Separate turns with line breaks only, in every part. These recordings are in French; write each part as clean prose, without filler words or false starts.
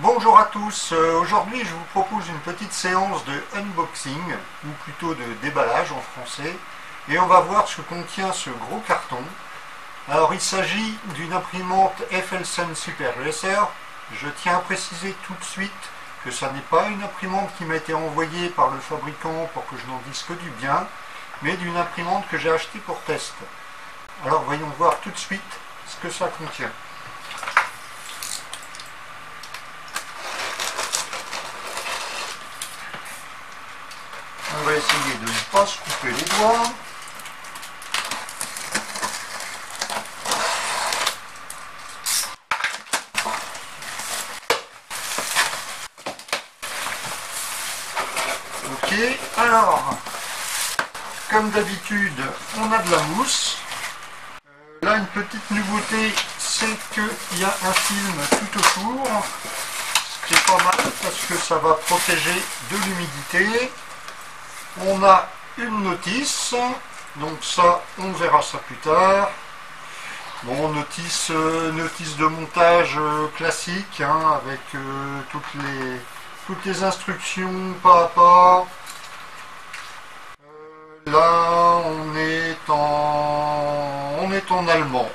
Bonjour à tous, aujourd'hui je vous propose une petite séance de unboxing, ou plutôt de déballage en français, et on va voir ce que contient ce gros carton. Alors il s'agit d'une imprimante FLSen Super Racer. Je tiens à préciser tout de suite que ça n'est pas une imprimante qui m'a été envoyée par le fabricant pour que je n'en dise que du bien, mais d'une imprimante que j'ai achetée pour test. Alors voyons voir tout de suite ce que ça contient. On va essayer de ne pas se couper les doigts. Ok, alors, comme d'habitude, on a de la mousse. Là, une petite nouveauté, c'est qu'il y a un film tout autour. C'est pas mal parce que ça va protéger de l'humidité. On a une notice, donc ça, on verra ça plus tard. Bon, notice de montage classique, hein, avec toutes les instructions pas à pas. Là, on est en allemand.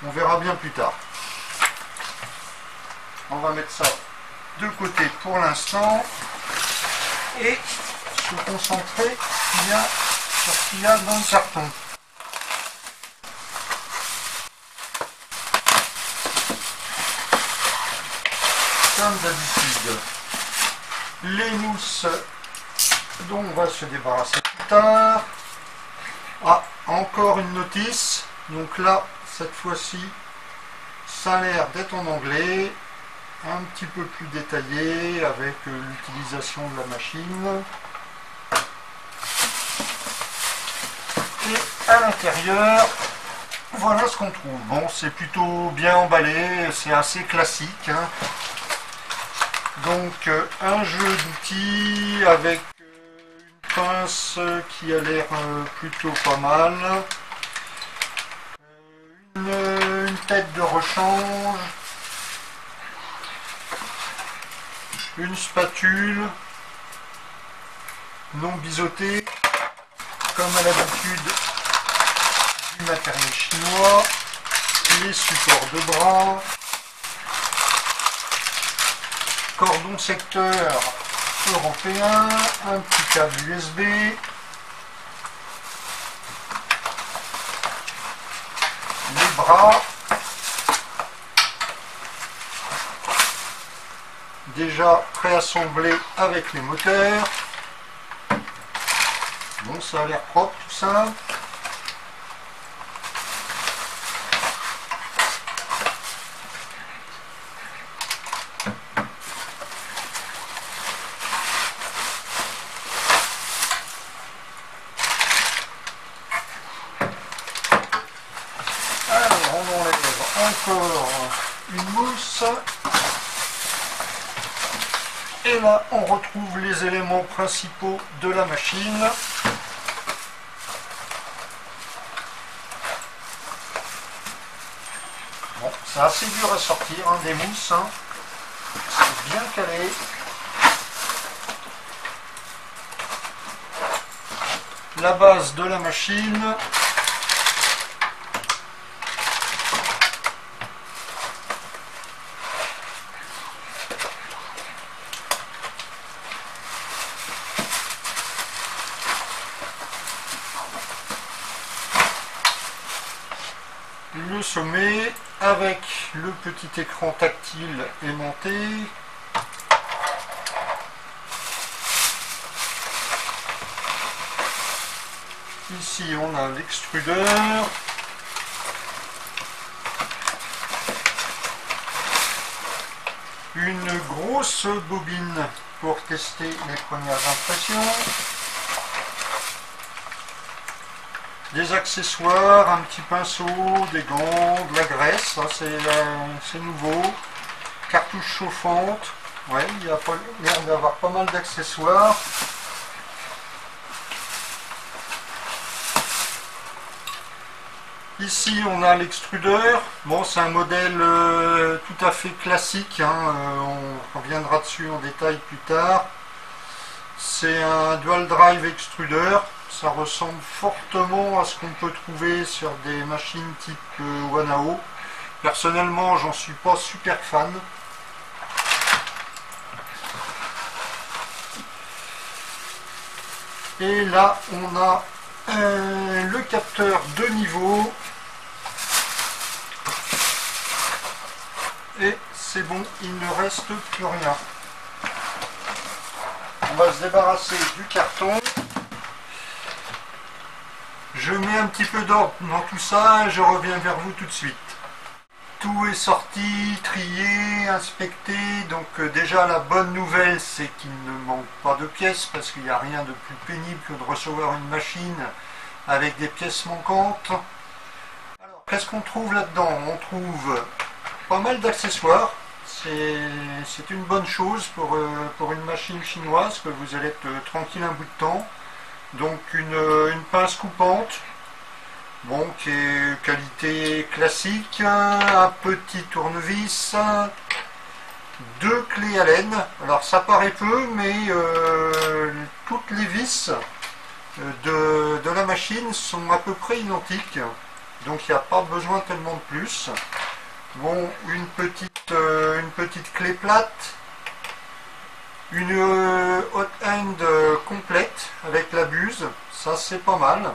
On verra bien plus tard. On va mettre ça de côté pour l'instant et se concentrer sur ce qu'il y a dans le carton. Comme d'habitude, les mousses dont on va se débarrasser plus tard. Ah, encore une notice. Donc là, cette fois-ci, ça a l'air d'être en anglais, un petit peu plus détaillé avec l'utilisation de la machine. Et à l'intérieur, voilà ce qu'on trouve. Bon, c'est plutôt bien emballé, c'est assez classique, hein. Donc un jeu d'outils avec une pince qui a l'air plutôt pas mal, une tête de rechange, une spatule non biseautée comme à l'habitude du matériel chinois, les supports de bras, cordon secteur européen, un petit câble USB, les bras déjà préassemblés avec les moteurs. Bon, ça a l'air propre tout ça. On enlève encore une mousse et là on retrouve les éléments principaux de la machine. Bon, c'est assez dur à sortir, hein, des mousses, hein. C'est bien calé. La base de la machine. Le sommet avec le petit écran tactile aimanté. Ici on a l'extrudeur. Une grosse bobine pour tester les premières impressions. Des accessoires, un petit pinceau, des gants, de la graisse, ça c'est nouveau. Cartouche chauffante, ouais, il y a l'air d'avoir pas mal d'accessoires. Ici on a l'extrudeur. Bon, c'est un modèle tout à fait classique, hein. On reviendra dessus en détail plus tard. C'est un dual drive extrudeur. Ça ressemble fortement à ce qu'on peut trouver sur des machines type Wanao. Personnellement, j'en suis pas super fan. Et là, on a le capteur de niveau. Et c'est bon, il ne reste plus rien. On va se débarrasser du carton. Je mets un petit peu d'ordre dans tout ça et je reviens vers vous tout de suite. Tout est sorti, trié, inspecté. Donc déjà la bonne nouvelle, c'est qu'il ne manque pas de pièces, parce qu'il n'y a rien de plus pénible que de recevoir une machine avec des pièces manquantes. Alors, qu'est-ce qu'on trouve là-dedans? On trouve pas mal d'accessoires. C'est une bonne chose pour une machine chinoise, que vous allez être tranquille un bout de temps. Donc une pince coupante, bon, qui est qualité classique, un petit tournevis, 2 clés Allen. Alors ça paraît peu, mais toutes les vis de la machine sont à peu près identiques, donc il n'y a pas besoin tellement de plus. Bon, une petite clé plate, une hot end complète avec la buse, ça c'est pas mal.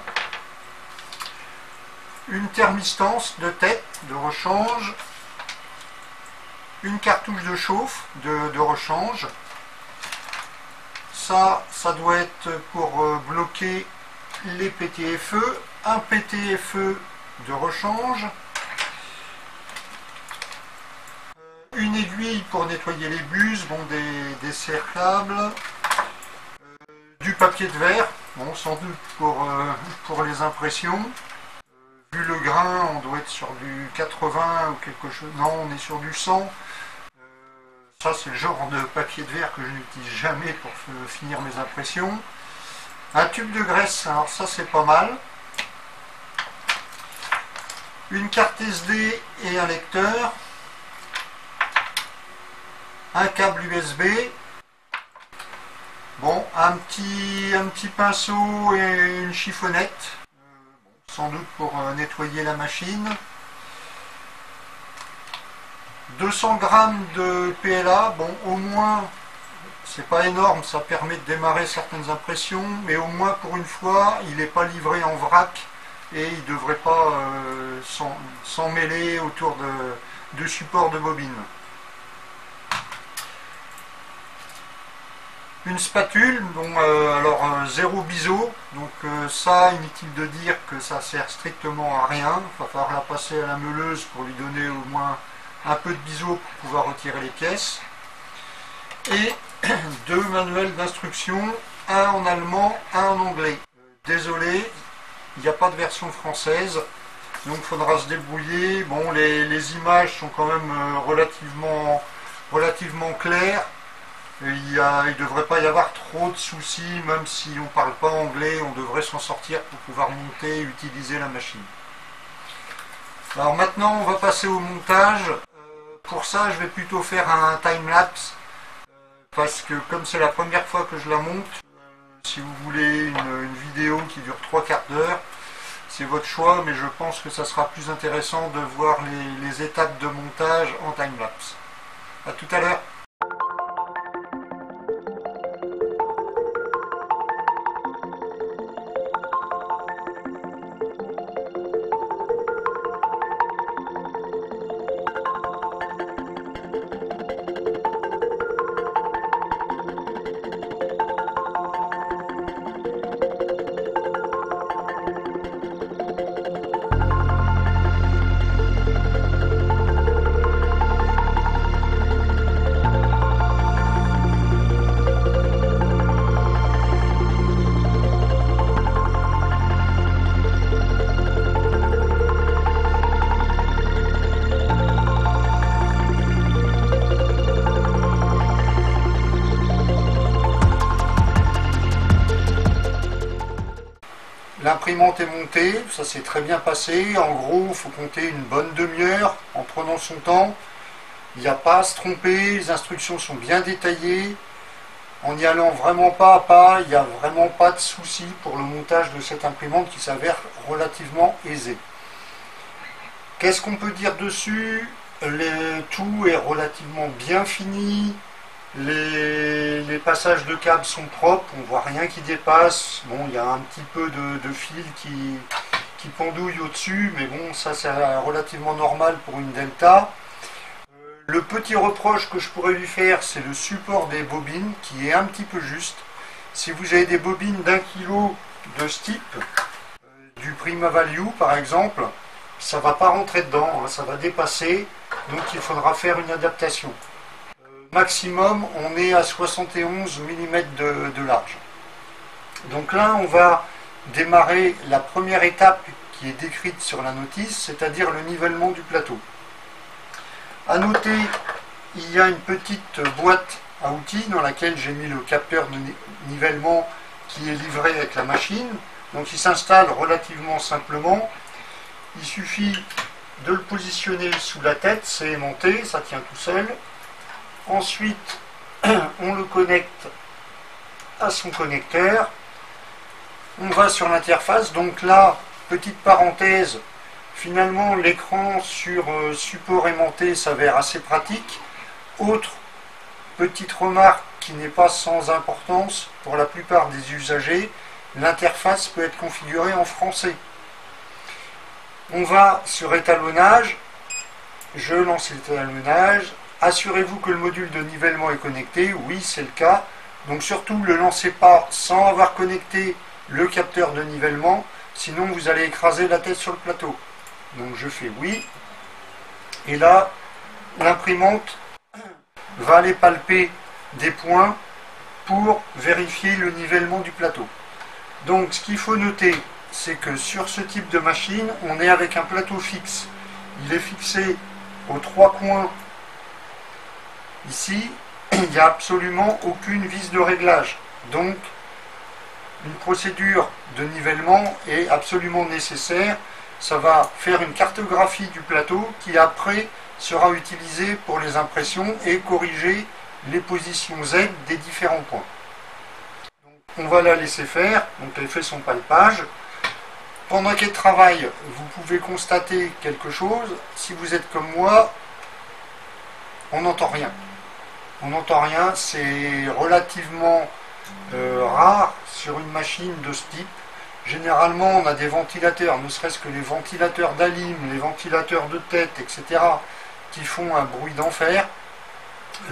Une thermistance de tête de rechange, une cartouche de chauffe de rechange. Ça doit être pour bloquer les PTFE, un PTFE de rechange. Une aiguille pour nettoyer les buses, bon, des serre-câbles, du papier de verre, bon, sans doute pour les impressions. Vu le grain, on doit être sur du 80 ou quelque chose, non, on est sur du 100. Ça, c'est le genre de papier de verre que je n'utilise jamais pour finir mes impressions. Un tube de graisse, alors ça c'est pas mal. Une carte SD et un lecteur. Un câble USB, bon, un petit pinceau et une chiffonnette, sans doute pour nettoyer la machine. 200 grammes de PLA, bon, au moins, c'est pas énorme, ça permet de démarrer certaines impressions, mais au moins pour une fois, il n'est pas livré en vrac et il ne devrait pas s'en mêler autour de support de bobine. Une spatule, bon, alors zéro biseau, donc ça, inutile de dire que ça sert strictement à rien. Il va falloir la passer à la meuleuse pour lui donner au moins un peu de biseau pour pouvoir retirer les pièces. Et 2 manuels d'instruction, un en allemand, un en anglais. Désolé, il n'y a pas de version française, donc il faudra se débrouiller. Bon, les images sont quand même relativement claires. Il ne devrait pas y avoir trop de soucis, même si on ne parle pas anglais, on devrait s'en sortir pour pouvoir monter et utiliser la machine. Alors maintenant, on va passer au montage. Pour ça, je vais plutôt faire un time-lapse, parce que comme c'est la première fois que je la monte, si vous voulez une vidéo qui dure 3/4 d'heure, c'est votre choix, mais je pense que ça sera plus intéressant de voir les étapes de montage en time-lapse. A tout à l'heure. L'imprimante est montée, ça s'est très bien passé. En gros, il faut compter une bonne demi-heure en prenant son temps. Il n'y a pas à se tromper, les instructions sont bien détaillées. En y allant vraiment pas à pas, il n'y a vraiment pas de souci pour le montage de cette imprimante qui s'avère relativement aisé. Qu'est-ce qu'on peut dire dessus? Tout est relativement bien fini. Les passages de câbles sont propres, on ne voit rien qui dépasse. Bon, il y a un petit peu de fil qui pendouille au-dessus, mais bon, ça c'est relativement normal pour une Delta. Le petit reproche que je pourrais lui faire, c'est le support des bobines qui est un petit peu juste. Si vous avez des bobines d'1 kg de ce type, du Prima Value par exemple, ça ne va pas rentrer dedans, hein, ça va dépasser, donc il faudra faire une adaptation. Maximum, on est à 71 mm de large. Donc là, on va démarrer la première étape qui est décrite sur la notice, c'est-à-dire le nivellement du plateau. A noter, il y a une petite boîte à outils dans laquelle j'ai mis le capteur de nivellement qui est livré avec la machine. Donc il s'installe relativement simplement. Il suffit de le positionner sous la tête, c'est aimanté, ça tient tout seul. Ensuite, on le connecte à son connecteur. On va sur l'interface. Donc là, petite parenthèse, finalement l'écran sur support aimanté s'avère assez pratique. Autre petite remarque qui n'est pas sans importance pour la plupart des usagers, l'interface peut être configurée en français. On va sur étalonnage, je lance l'étalonnage. Assurez-vous que le module de nivellement est connecté, oui c'est le cas. Donc surtout ne le lancez pas sans avoir connecté le capteur de nivellement, sinon vous allez écraser la tête sur le plateau. Donc je fais oui. Et là, l'imprimante va aller palper des points pour vérifier le nivellement du plateau. Donc ce qu'il faut noter, c'est que sur ce type de machine, on est avec un plateau fixe. Il est fixé aux 3 coins. Ici, il n'y a absolument aucune vis de réglage. Donc, une procédure de nivellement est absolument nécessaire. Ça va faire une cartographie du plateau qui après sera utilisée pour les impressions et corriger les positions Z des différents points. Donc, on va la laisser faire. Donc, elle fait son palpage. Pendant qu'elle travaille, vous pouvez constater quelque chose. Si vous êtes comme moi, on n'entend rien. On n'entend rien, c'est relativement rare sur une machine de ce type. Généralement, on a des ventilateurs, ne serait-ce que les ventilateurs d'alim, les ventilateurs de tête, etc., qui font un bruit d'enfer.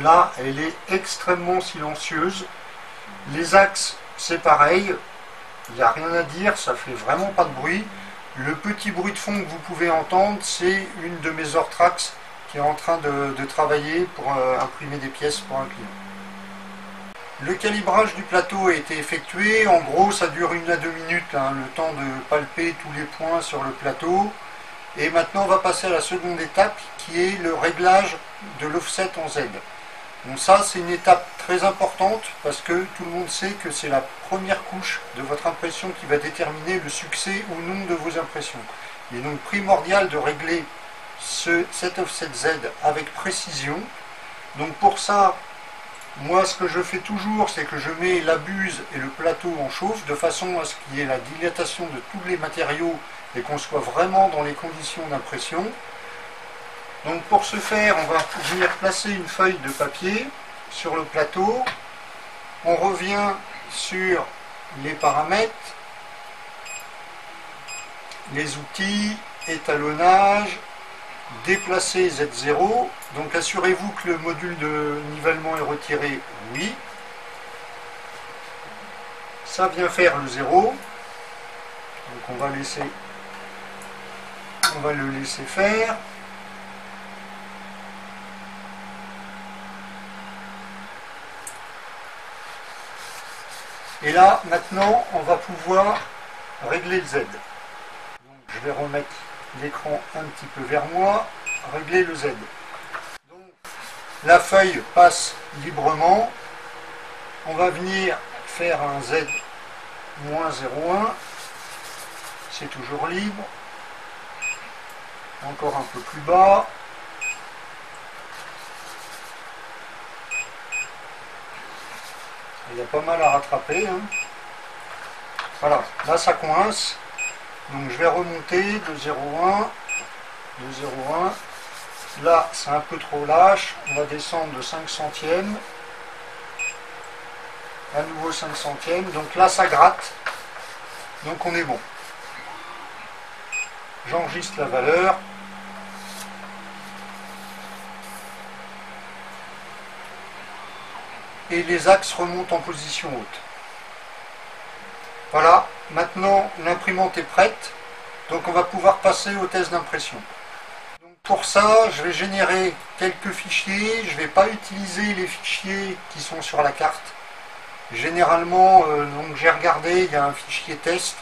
Là, elle est extrêmement silencieuse. Les axes, c'est pareil. Il n'y a rien à dire, ça fait vraiment pas de bruit. Le petit bruit de fond que vous pouvez entendre, c'est une de mes Ortrax qui est en train de travailler pour imprimer des pièces pour un client. Le calibrage du plateau a été effectué. En gros, ça dure 1 à 2 minutes, hein, le temps de palper tous les points sur le plateau. Et maintenant, on va passer à la seconde étape qui est le réglage de l'offset en Z. Donc ça, c'est une étape très importante parce que tout le monde sait que c'est la première couche de votre impression qui va déterminer le succès ou non de vos impressions. Il est donc primordial de régler cet offset Z avec précision. Donc pour ça, moi ce que je fais toujours, c'est que je mets la buse et le plateau en chauffe de façon à ce qu'il y ait la dilatation de tous les matériaux et qu'on soit vraiment dans les conditions d'impression. Donc pour ce faire, on va venir placer une feuille de papier sur le plateau. On revient sur les paramètres, les outils, étalonnage, déplacer Z0. Donc assurez-vous que le module de nivellement est retiré, oui. Ça vient faire le 0. Donc on va le laisser faire. Et là, maintenant, on va pouvoir régler le Z. Donc, je vais remettre l'écran un petit peu vers moi, régler le Z. Donc, la feuille passe librement. On va venir faire un Z-0,1. c'est toujours libre. Encore un peu plus bas. Il y a pas mal à rattraper, hein. Voilà, là ça coince. Donc je vais remonter de 0,1, de 0,1. Là c'est un peu trop lâche. On va descendre de 5 centièmes. À nouveau 5 centièmes. Donc là ça gratte. Donc on est bon. J'enregistre la valeur. Et les axes remontent en position haute. Voilà, maintenant l'imprimante est prête, donc on va pouvoir passer au test d'impression. Pour ça, je vais générer quelques fichiers, je ne vais pas utiliser les fichiers qui sont sur la carte. Généralement, donc j'ai regardé, il y a un fichier test,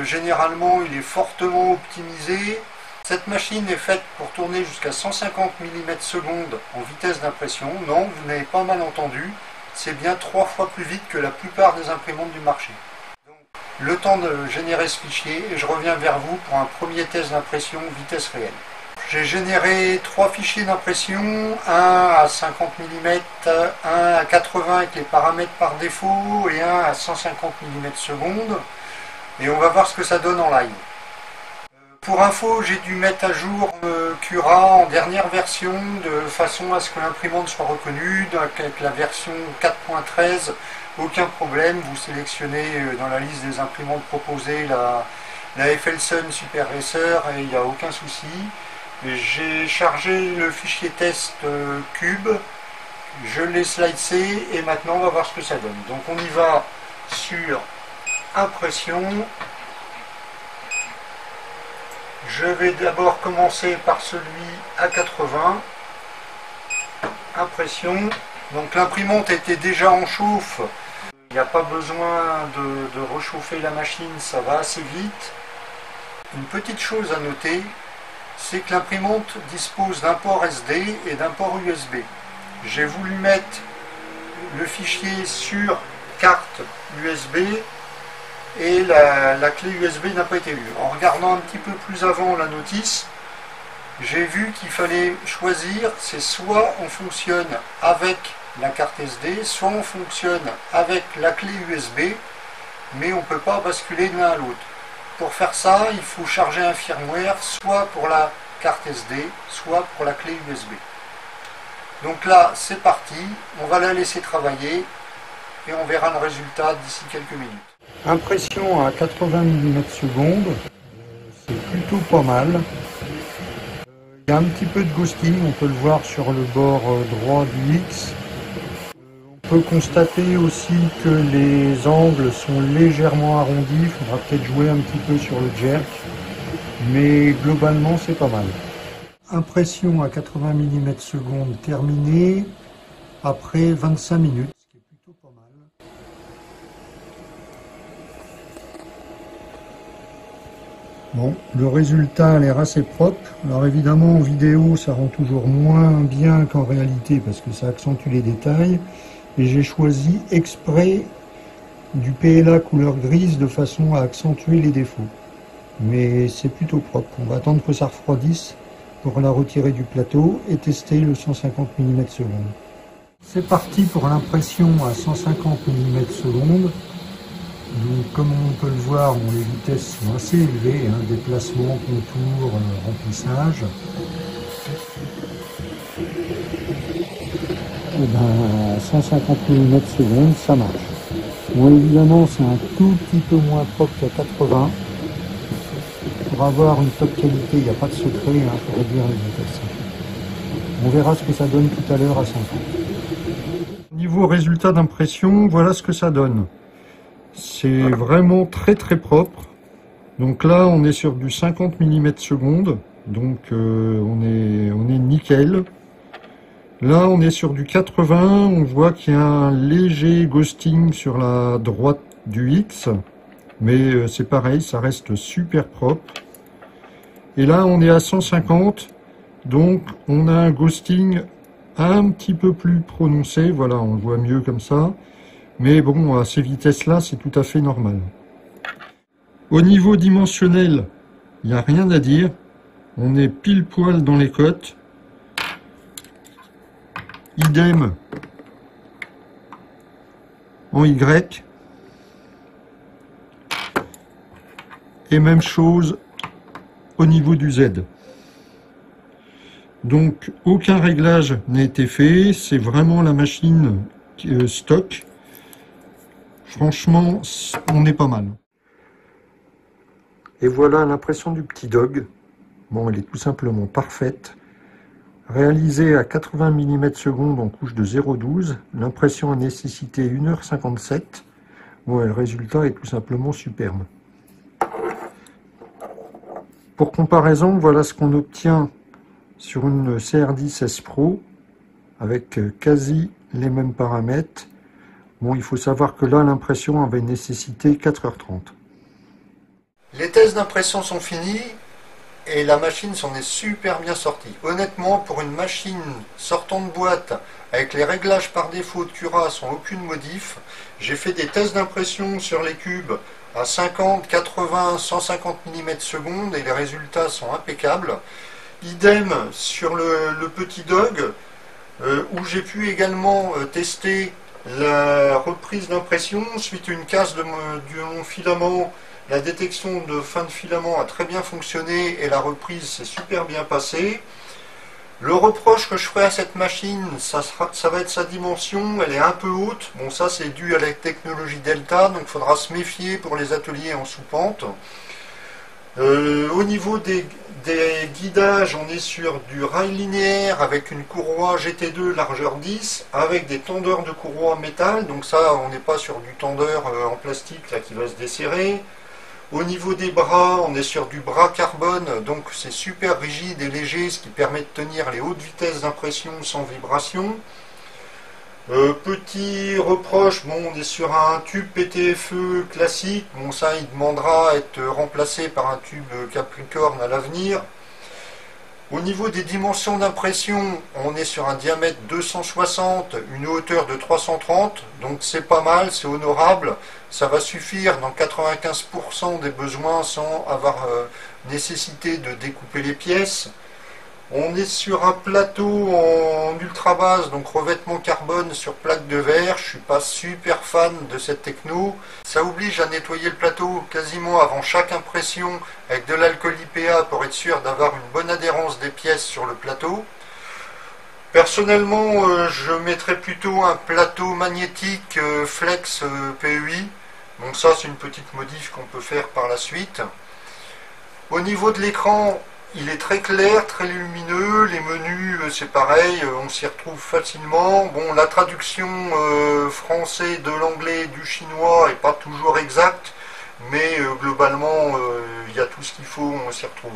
généralement il est fortement optimisé. Cette machine est faite pour tourner jusqu'à 150 mm/s en vitesse d'impression. Non, vous n'avez pas mal entendu, c'est bien 3 fois plus vite que la plupart des imprimantes du marché. Donc, le temps de générer ce fichier et je reviens vers vous pour un premier test d'impression vitesse réelle. J'ai généré 3 fichiers d'impression, un à 50 mm, un à 80 avec les paramètres par défaut et un à 150 mm/s. Et on va voir ce que ça donne en live. Pour info, j'ai dû mettre à jour Cura en dernière version de façon à ce que l'imprimante soit reconnue. Donc avec la version 4.13, aucun problème. Vous sélectionnez dans la liste des imprimantes proposées la FLSUN Super Racer et il n'y a aucun souci. J'ai chargé le fichier test cube, je l'ai slicé et maintenant on va voir ce que ça donne. Donc on y va sur impression. Je vais d'abord commencer par celui à 80, impression. Donc l'imprimante était déjà en chauffe, il n'y a pas besoin de rechauffer la machine, ça va assez vite. Une petite chose à noter, c'est que l'imprimante dispose d'un port SD et d'un port USB. J'ai voulu mettre le fichier sur carte USB et la clé USB n'a pas été lue. En regardant un petit peu plus avant la notice, j'ai vu qu'il fallait choisir, c'est soit on fonctionne avec la carte SD, soit on fonctionne avec la clé USB, mais on ne peut pas basculer de l'un à l'autre. Pour faire ça, il faut charger un firmware, soit pour la carte SD, soit pour la clé USB. Donc là, c'est parti, on va la laisser travailler et on verra le résultat d'ici quelques minutes. Impression à 80 mm/s, c'est plutôt pas mal. Il y a un petit peu de ghosting, on peut le voir sur le bord droit du X. On peut constater aussi que les angles sont légèrement arrondis, il faudra peut-être jouer un petit peu sur le jerk, mais globalement c'est pas mal. Impression à 80 mm/s terminée après 25 minutes. Bon, le résultat a l'air assez propre. Alors évidemment en vidéo ça rend toujours moins bien qu'en réalité parce que ça accentue les détails. Et j'ai choisi exprès du PLA couleur grise de façon à accentuer les défauts. Mais c'est plutôt propre. On va attendre que ça refroidisse pour la retirer du plateau et tester le 150 mm/s. C'est parti pour l'impression à 150 mm/s. Donc, comme on peut le voir, les vitesses sont assez élevées, hein, déplacement, contour, remplissage. Et ben, 150 mm/s, ça marche. Bon, évidemment, c'est un tout petit peu moins propre qu'à 80. Pour avoir une top qualité, il n'y a pas de secret hein, pour réduire les vitesses. On verra ce que ça donne tout à l'heure à 100. Niveau résultat d'impression, voilà ce que ça donne. C'est vraiment très très propre. Donc là on est sur du 50 mm/s, donc on est nickel. Là on est sur du 80, on voit qu'il y a un léger ghosting sur la droite du X, mais c'est pareil, ça reste super propre. Et là on est à 150, donc on a un ghosting un petit peu plus prononcé, voilà, on le voit mieux comme ça. Mais bon, à ces vitesses-là, c'est tout à fait normal. Au niveau dimensionnel, il n'y a rien à dire. On est pile poil dans les cotes. Idem en Y. Et même chose au niveau du Z. Donc aucun réglage n'a été fait. C'est vraiment la machine stock. Franchement, on est pas mal. Et voilà l'impression du petit dog. Bon, elle est tout simplement parfaite. Réalisée à 80 mm/s en couche de 0,12, l'impression a nécessité 1h57. Bon, et le résultat est tout simplement superbe. Pour comparaison, voilà ce qu'on obtient sur une CR10 S Pro avec quasi les mêmes paramètres. Bon, il faut savoir que là, l'impression avait nécessité 4h30. Les tests d'impression sont finis et la machine s'en est super bien sortie. Honnêtement, pour une machine sortant de boîte avec les réglages par défaut de Cura sans aucune modif, j'ai fait des tests d'impression sur les cubes à 50, 80, 150 mm/s et les résultats sont impeccables. Idem sur le petit dog où j'ai pu également tester la reprise d'impression suite à une casse de mon filament. La détection de fin de filament a très bien fonctionné et la reprise s'est super bien passée. Le reproche que je ferai à cette machine, ça va être sa dimension, elle est un peu haute. Bon, ça c'est dû à la technologie Delta, donc il faudra se méfier pour les ateliers en sous-pente. Au niveau des guidages, on est sur du rail linéaire avec une courroie GT2 largeur 10 avec des tendeurs de courroie métal, donc ça on n'est pas sur du tendeur en plastique là, qui va se desserrer. Au niveau des bras, on est sur du bras carbone, donc c'est super rigide et léger, ce qui permet de tenir les hautes vitesses d'impression sans vibration. Petit reproche, bon, on est sur un tube PTFE classique, bon ça il demandera à être remplacé par un tube Capricorne à l'avenir. Au niveau des dimensions d'impression, on est sur un diamètre 260, une hauteur de 330, donc c'est pas mal, c'est honorable. Ça va suffire dans 95% des besoins sans avoir nécessité de découper les pièces. On est sur un plateau en ultra basse, donc revêtement carbone sur plaque de verre. Je suis pas super fan de cette techno. Ça oblige à nettoyer le plateau quasiment avant chaque impression avec de l'alcool IPA pour être sûr d'avoir une bonne adhérence des pièces sur le plateau. Personnellement, je mettrais plutôt un plateau magnétique Flex PEI. Donc ça, c'est une petite modif qu'on peut faire par la suite. Au niveau de l'écran, il est très clair, très lumineux, les menus c'est pareil, on s'y retrouve facilement. Bon, la traduction français de l'anglais et du chinois n'est pas toujours exacte, mais globalement il y a tout ce qu'il faut, on s'y retrouve.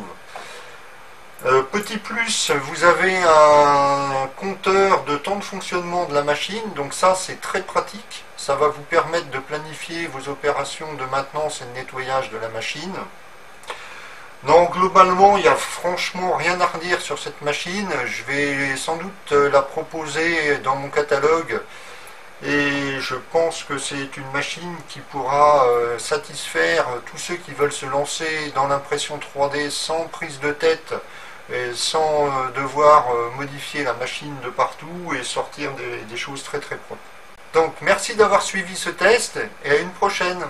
Petit plus, vous avez un compteur de temps de fonctionnement de la machine, donc ça c'est très pratique, ça va vous permettre de planifier vos opérations de maintenance et de nettoyage de la machine. Non, globalement, il n'y a franchement rien à redire sur cette machine. Je vais sans doute la proposer dans mon catalogue et je pense que c'est une machine qui pourra satisfaire tous ceux qui veulent se lancer dans l'impression 3D sans prise de tête et sans devoir modifier la machine de partout et sortir des choses très très propres. Donc merci d'avoir suivi ce test et à une prochaine.